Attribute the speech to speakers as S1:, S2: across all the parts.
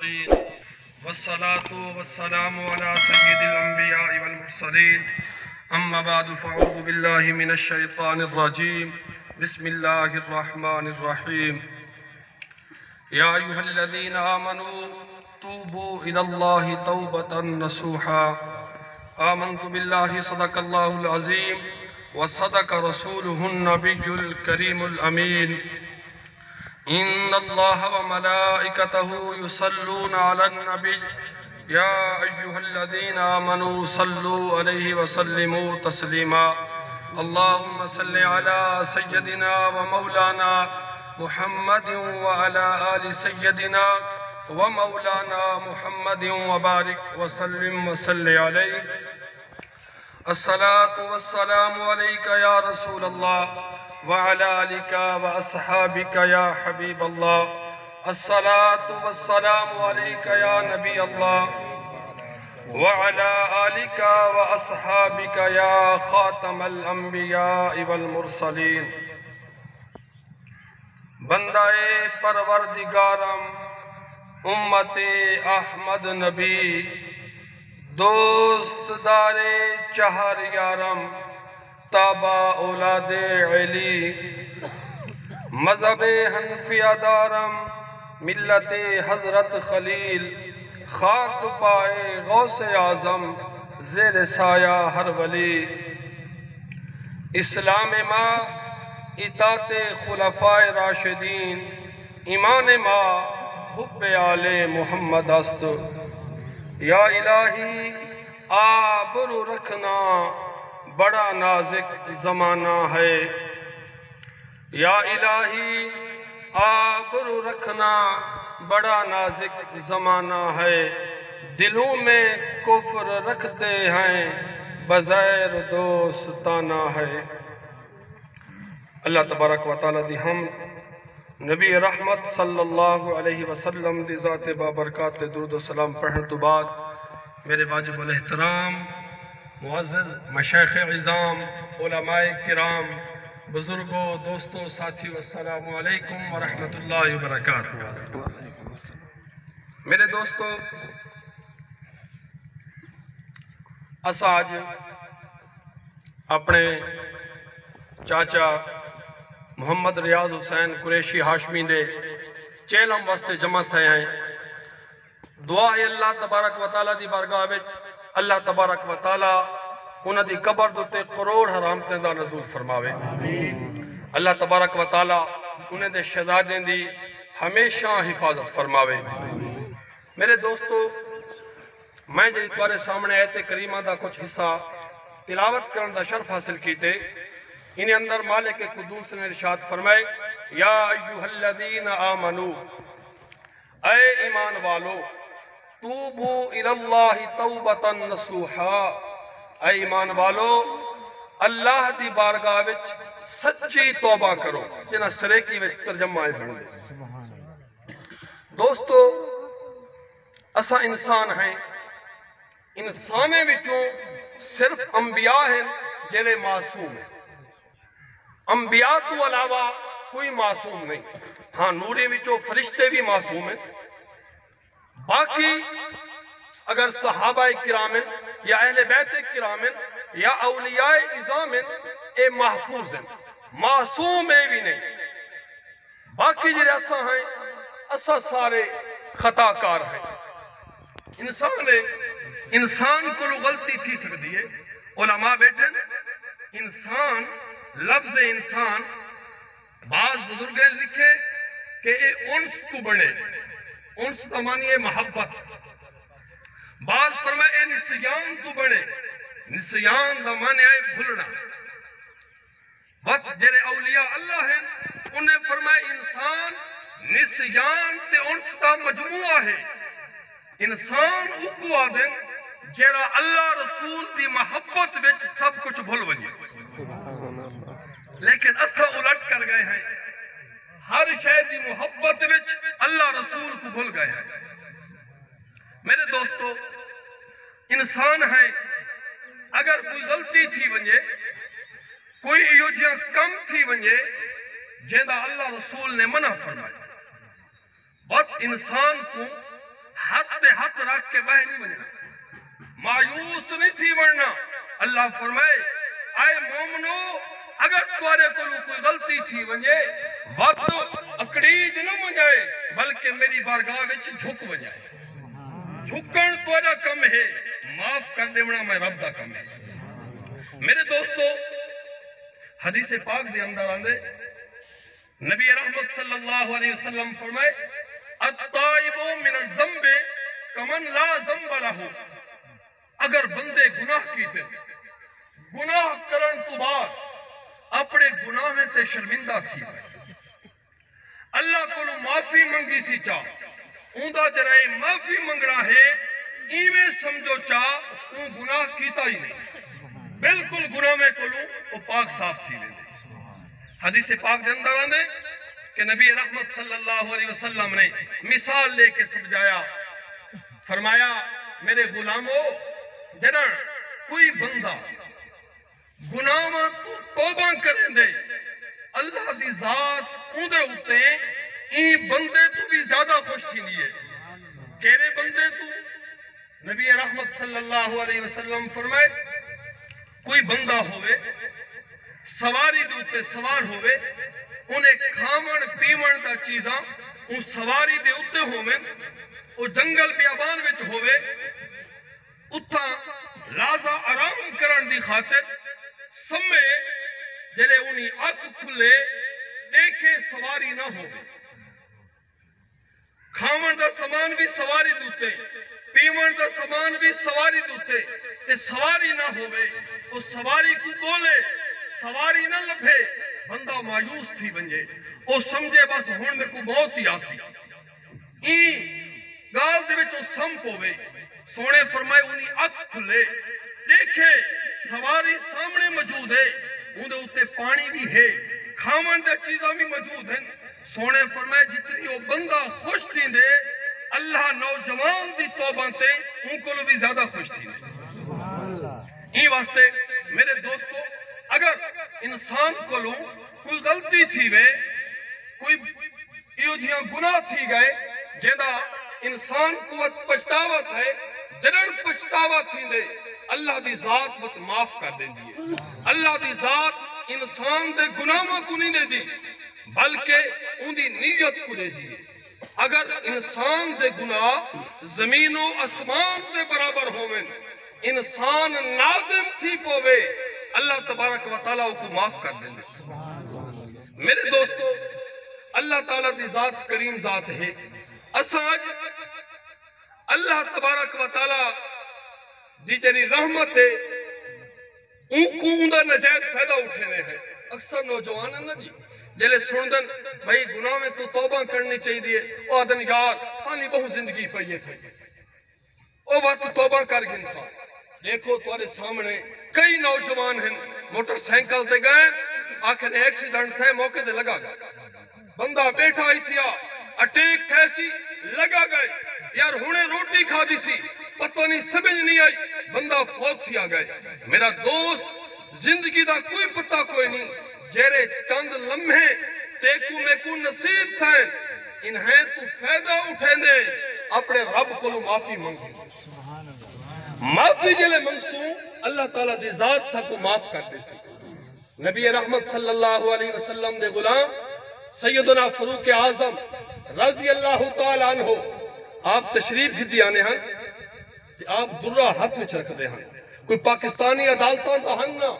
S1: المتقين والصلاة والسلام على سيد الأنبياء والمرسلين أما بعد فأعوذ بالله من الشيطان الرجيم بسم الله الرحمن الرحيم يا أيها الذين آمنوا توبوا إلى الله توبة نصوحا آمنت بالله صدق الله العظيم وصدق رسوله النبي الكريم الأمين إن الله وملائكته يصلون على النبي يا أيها الذين آمنوا صلوا عليه وسلموا تسليما اللهم صل على سيدنا ومولانا محمد وعلى آل سيدنا ومولانا محمد وبارك وسلم وصل عليه الصلاة والسلام عليك يا رسول الله وعلى آلك وأصحابك يا حبيب الله الصلاة والسلام عليك يا نبي الله وعلى آلك وأصحابك يا خاتم الأنبياء والمرسلين بندہ پروردگارم امت احمد نبی دوست دار چہر یارم تابع اولاد علی مذہب حنفیہ دارم ملت حضرت خلیل خاک پائے غوث اعظم زیر سایہ ہر ولی اسلام ما اطاعت خلفاء راشدین ایمان ما حب آل محمد است یا الہی آبرو رکھنا بڑا نازک زمانہ ہے یا الہی آبرو رکھنا بڑا نازک زمانہ ہے دلوں میں کفر رکھتے ہیں بغیر دوستانہ ہے اللہ تبارک و تعالیٰ دی حمد نبی رحمت صلی اللہ علیہ وسلم دی ذات بابرکات درود و سلام پڑھنے تو بعد میرے واجب الاحترام معزز مشایخ عظام علماء کرام بزرگوں دوستوں ساتھی والسلام علیکم ورحمت اللہ وبرکاتہ میرے دوستوں اسا آج اپنے چاچا محمد ریاض حسین قریشی ہاشمی دے چیلم واسطے جمع تھے ہیں دعا ہے اللہ تبارک و تعالیٰ دی بارگاہ وچ اللہ تبارک و تعالیٰ انہاں دی قبر دوتے کروڑ حرامتیں دا نزول فرماوے اللہ تبارک و تعالیٰ انہیں دے شہزادیں دی ہمیشہ حفاظت فرماوے میرے دوستو میں جی تمہارے سامنے آیت کریمہ دا کچھ حصہ تلاوت کرن دا شرف حاصل کیتے انہیں اندر مالک قدوس نے ارشاد فرمائے یا ایوہ الذین آمنو اے ایمان والو توبو الاللہ توبتا نصوحا اے ایمان والو اللہ دی بارگاہ وچ سچی توبہ کرو جنہ سریکی وچ ترجمہ ہے بڑھ دے دوستو اسا انسان ہیں انسانے وچوں صرف انبیاء ہیں جنہیں معصوم ہیں انبیاء تو علاوہ کوئی معصوم نہیں ہاں نورے وچوں فرشتے بھی معصوم ہیں باقی اگر صحابہ کرام یا اہل بیت کرام یا اولیاء اعظام اے محفوظ ہیں معصوم اے بھی نہیں باقی جڑے اساں ہیں اساں سارے خطا کار ہیں انسان کو غلطی تھی سکتی ہے علماء بیٹھے انسان لفظ انسان بعض بزرگیں لکھے کہ یہ انس تو بڑھے انس کا معنی ہے محبت بعض فرمائے نسیان تو بڑھے نسیان کا معنی ہے بھولنا وقت جرے اولیاء اللہ ہیں انہیں فرمائے انسان نسیان تے انس کا مجموعہ ہے انسان اکو آدن جرا اللہ رسول دی محبت وچ سب کچھ بھول ونجے لیکن اسا الٹ کر گئے ہیں ہر شے دی محبت وچ اللہ رسول کو بھول گئے ہیں میرے دوستو انسان ہے اگر کوئی غلطی تھی ونجے کوئی ایوجیاں کم تھی ونجے جیدہ اللہ رسول نے منع فرمایا بات انسان کو حق کے بہ نہیں بننا، مایوس نہیں تھی ورنہ۔ اللہ فرمائے اے مومنو اگر تمہارے کو کوئی غلطی تھی ونجے وقت اکڑیج نہ ونجائے بلکہ میری بارگاہ وچ جھک ونجائے۔ جھکن تمہارا کم ہے، معاف کر دینا میں رب دا کم ہے۔ میرے دوستو حدیث پاک دے اندر آندے نبی رحمت صلی اللہ علیہ وسلم فرمائے الطائب من الذنب کمن لا ذنب لہ، اگر بندے گناہ کیتے گناہ کرن تو بعد اپنے گناہ میں تے شرمندہ تھی اللہ کو معافی منگی سی چاہ اوندا جرائے معافی منگنا ہے ایویں سمجھو چاہ اون گناہ کیتا ہی نہیں، بالکل گناہ میں کلوں وہ پاک صاف تھی لے دے۔ حدیث پاک دے اندر آنے کہ نبی رحمت صلی اللہ علیہ وسلم نے مثال لے کے سمجھایا، فرمایا میرے غلاموں جنہاں کوئی بندہ گناہ میں توبہ کریں دے اللہ دی ذات اندے ہوتے ہیں این بندے تو بھی زیادہ خوش تھی لیے۔ کہرے بندے تو نبی رحمت صلی اللہ علیہ وسلم فرمائے کوئی بندہ ہوئے سواری دوتے سوار ہوئے انہیں کھامن پیمن دا چیزاں ان سواری دے اتے ہوئے او جنگل بیابان وچ ہوئے اتھا لازا آرام کرن دی خاطر سمے جلے انہی اکھ کھلے دیکھے سواری نہ ہوئے، کھامن دا سامان بھی سواری دوتے پیمن دا سامان بھی سواری دوتے تے سواری نہ ہوئے او سواری کو بولے سواری نہ لبھے بندہ مایوس تھی بنجے او سمجھے بس ہون میں کو بہت ہی آسی گال دے وچ او سمپ ہوئے سونے فرمائے انہی اکھ کھلے دیکھے سواری سامنے موجود ہے اندے اتے پانی بھی ہے کھامن دے چیزاں بھی موجود ہیں سونے فرمائے جتنی وہ بندہ خوش تھی دے اللہ نوجوان دی توبہ تے ان کو بھی زیادہ خوش تھی دے۔ یہ واسطے میرے دوستو اگر انسان کو لوں کوئی غلطی تھی وے کوئی ایو جیاں گناہ تھی گئے جیدہ انسان کو پچھتاوت ہے جنن پچھتاوت تھی دے اللہ دی ذات وقت معاف کر دیں دیئے۔ اللہ دی ذات انسان دے گناہوں کو نہیں دے دی بلکہ ان دی نیت کو دے دیئے۔ اگر انسان دے گناہ زمین و اسمان دے برابر ہوئے انسان نادم تھی پوے اللہ تبارک و تعالیٰ کو معاف کر دیں دے۔ میرے دوستو اللہ تعالیٰ دی ذات کریم ذات ہے اساج اللہ تبارک و تعالیٰ دی جری رحمت ہے ان کو اندہ نجائد فائدہ اٹھنے ہیں۔ اکثر نوجوان ہیں نا جی جلے سندن بھائی گناہ میں تو توبہ کرنی چاہیے دیئے او آدن یار پانی بہت زندگی پہیے تھے او وقت توبہ کر گئے انسان دیکھو تمہارے سامنے کئی نوجوان ہیں موٹر سائیکل دے گئے آخر ایکسیڈنٹ تھے موقع دے لگا گئے بندہ بیٹھا ہی تھیا اٹیک تھے سی لگا گئے یار ہونے روٹی کھا دی سی پتہ نہیں سمجھ نہیں آئی بندہ فوت تھیا گئے۔ میرا دوست زندگی دا کوئی پتہ کوئی نہیں جیرے چند لمحے تیکو میں کو نصیب تھے انہیں تو فائدہ اٹھے دے اپنے رب کو معافی منگی معافی جلے منسو اللہ تعالیٰ دی ذات سا کو معاف کر دے سی۔ نبی رحمت صلی اللہ علیہ وسلم دے غلام سیدنا فاروق اعظم رضی اللہ تعالیٰ عنہ آپ تشریف جدی آنے ہیں کہ آپ درہ ہاتھ وچ رکھ دے ہیں کوئی پاکستانی عدالتاں دا ہننا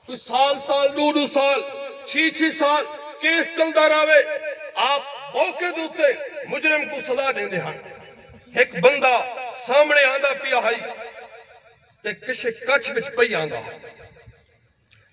S1: کوئی سال دو سال 6 سال کیس چلتا رہے آپ موقع دوتے مجرم کو سزا دیں دے ہیں ایک بندہ سامنے آندہ پیا ہائی تے کشے کچھ وچ پئی آندہ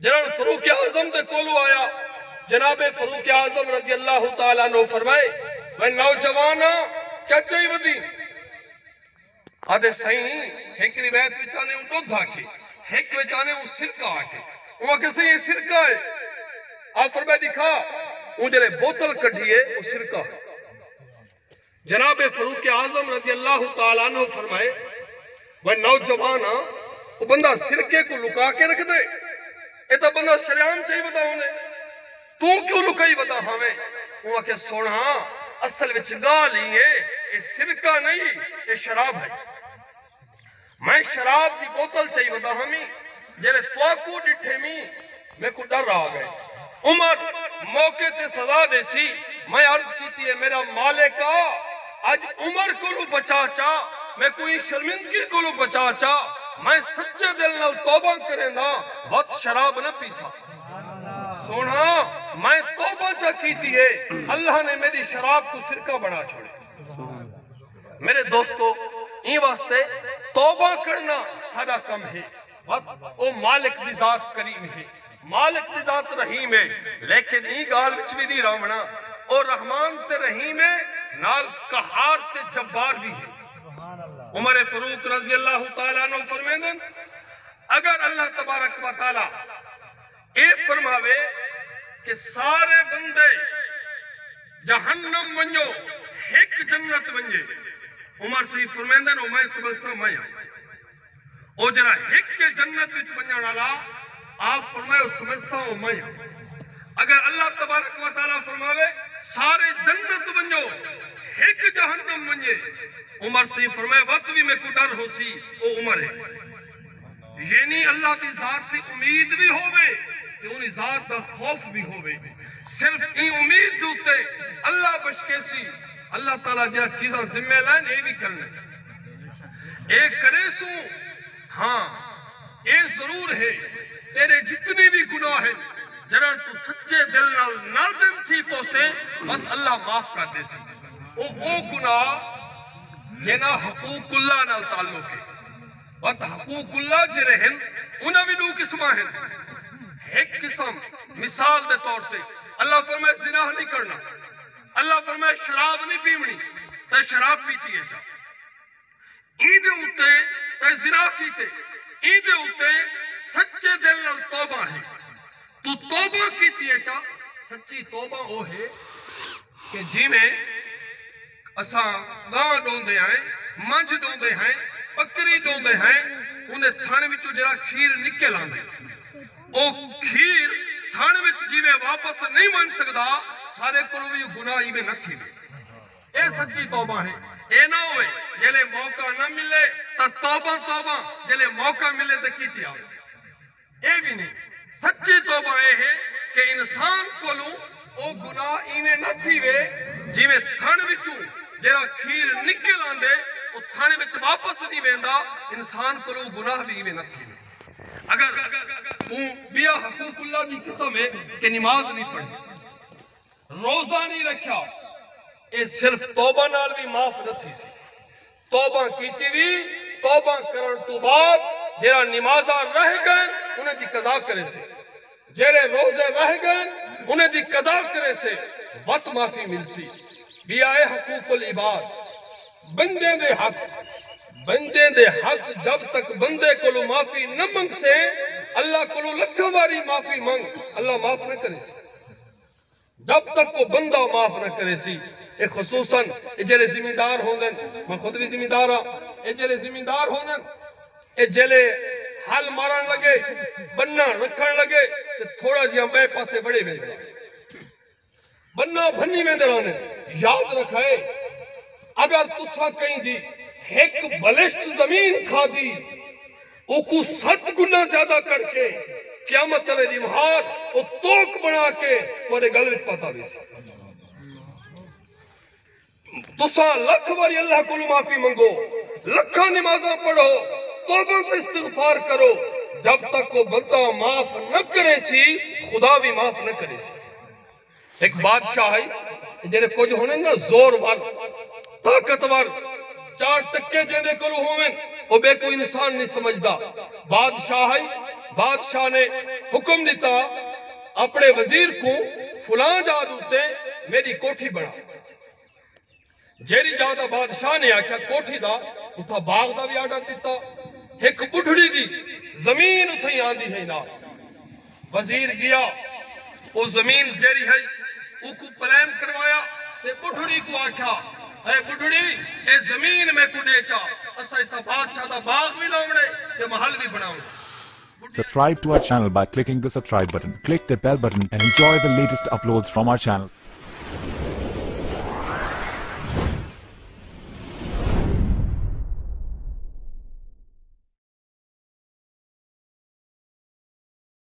S1: جناب فاروق اعظم دے کولو آیا جناب فاروق اعظم رضی اللہ تعالیٰ عنہ فرمائے میں نوجوانا کیا چاہی ودی آدھے صحیح ایک روایت وچانے ان دودھ آکے ایک وچانے ان سرکہ آکے وہ کیسے یہ سرکہ ہے آپ فرمائے دکھا ان جلے بوتل کڑھیے وہ سرکہ ہے جناب فاروق اعظم رضی اللہ تعالیٰ عنہ فرمائے وہ نوجوانا وہ بندہ سرکے کو لکا کے رکھ دے ایتا بندہ شریعان چاہی بدا ہونے تو کیوں لکائی بدا ہمیں وہ کہ سونا اصل وچ گال ہی ہے یہ سرکہ نہیں یہ شراب ہے میں شراب دی بوتل چاہی ودا ہمیں جلے توکو ڈٹھے میں کو ڈر آ گئے عمر موقع تے سزا دے سی میں عرض کیتی ہے میرا مالکا آج عمر کو لو بچا چا میں کوئی شرمندگی کو لو بچا چا میں سچے دل نال توبہ کریں نا وقت شراب نہ پیسا سونا میں توبہ چا کیتی ہے اللہ نے میری شراب کو سرکہ بنا چھوڑے میرے دوستو این واسطے توبہ کرنا سارا کم ہے او مالک دی ذات کریم ہے مالک دی ذات رحیم ہے لیکن ای گال وچ بھی نہیں راونا او رحمان تے رحیم ہے نال قہار تے جبار بھی ہے عمر فاروق رضی اللہ تعالیٰ عنہ فرمیندن اگر اللہ تبارک و تعالیٰ اے فرماوے کہ سارے بندے جہنم ونجو ایک جنت ونجے عمر صحیح فرمیندن او میں سبسا میں او جرا ایک کے جنت وچ ونجن والا آپ فرمائے اس سمجھتا ہوں میں اگر اللہ تبارک و تعالیٰ فرماوے سارے جنت بنجو ایک جہنم بنجے عمر سے فرمائے وقت بھی میں کو ڈر ہو سی او عمر ہے یعنی اللہ دی ذات دی امید بھی ہوئے کہ انہی ذات دا خوف بھی ہوئے صرف این امید دوتے اللہ بشکے سی اللہ تعالیٰ جہاں چیزاں ذمہ لائن اے بھی کرنے اے کرے سو ہاں اے ضرور ہے تیرے جتنی بھی گناہ ہیں جران تو سچے دل نال نادم تھی پوسے وقت اللہ معاف کر دے سی او گناہ جنا حقوق اللہ نال تعلق ہے وقت حقوق اللہ جے رہن انہاں بھی دو قسمہ ہیں ایک قسم مثال دے طور تے اللہ فرمائے زنا نہیں کرنا اللہ فرمائے شراب نہیں پیمنی تے شراب پیتی ہے جا عید ہوتے تے زنا کیتے عید ہوتے سچے دل نال توبہ ہے تو توبہ کیتی ہے چا سچی توبہ وہ ہے کہ جی میں اساں گاں ڈوندے ہیں منج ڈوندے ہیں بکری ڈوندے ہیں انہیں تھانے وچوں جرا کھیر نکل آندے او کھیر تھانے وچ جی میں واپس نہیں مان سکدا سارے کلو بھی گناہ ہی میں نہ تھی اے سچی توبہ ہے اے نہ ہوئے جلے موقع نہ ملے تا توبہ جلے موقع ملے تا کیتی آئے اے بھی نہیں سچی توبہ اے ہے کہ انسان کو لوں او گناہ انہیں نہ تھی وے جی میں تھن وچوں جرا کھیر نکل آندے او تھانے وچ واپس نہیں ویندا انسان کو لوں گناہ بھی انہیں نہ تھی وے اگر تو بیا حقوق اللہ دی قسم ہے کہ نماز نہیں پڑھی روزہ نہیں رکھا اے صرف توبہ نال بھی معاف نہ تھی سی توبہ کیتی بھی توبہ کرن تو بعد جرا نمازہ رہ گئے انہیں دی قضا کرے سے جرے روزے رہ گئے انہیں دی قضا کرے سے وقت معافی مل سی بیائے حقوق العباد بندے دے حق جب تک بندے کو لو معافی نہ منگ سے اللہ کو لو لکھا واری معافی منگ اللہ معاف نہ کرے سی جب تک کو بندہ معاف نہ کرے سی اے خصوصاً اے جلے زمیندار ہوندن میں خود بھی زمیندار ہاں اے جلے زمیندار ہوندن اے جلے حل ماران لگے بننا رکھن لگے تو تھوڑا جی ہم بے پاسے بڑے میں بننا بھنی میں درانے یاد رکھائے اگر تسا کہیں دی ایک بلشت زمین کھا دی او کو 7 گنا زیادہ کر کے قیامت علیہ لمحات او توک بنا کے تورے گلوٹ پاتا بھی سی تسا لکھ واری اللہ کو معافی منگو لکھا نمازاں پڑھو توبہ تے استغفار کرو جب تک وہ بندہ معاف نہ کرے سی خدا بھی معاف نہ کرے سی ایک بادشاہ ہے جنہیں کچھ ہونے نا زور وار طاقتور 4 ٹکے جنہیں کرو ہوئے وہ بے کوئی انسان نہیں سمجھدا بادشاہ ہے بادشاہ نے حکم دیتا اپنے وزیر کو فلاں جا دوتے میری کوٹھی بڑھا جیری جادہ بادشاہ نے آکھا کوٹھی دا اتھا باغ دا بھی آڈر دیتا ایک بڑھڑی دی زمین اتھا ہی آندی ہے نا وزیر گیا وہ زمین جیری ہے وہ کو پلان کروایا تے بڑھڑی کو آکھا اے بڑھڑی اے زمین میں کو دے چا اسا اتھا بادشاہ دا باغ بھی لاؤڑے تے محل بھی بناؤں
S2: Subscribe to our channel by clicking the subscribe button. Click the bell button and enjoy the latest uploads from our channel.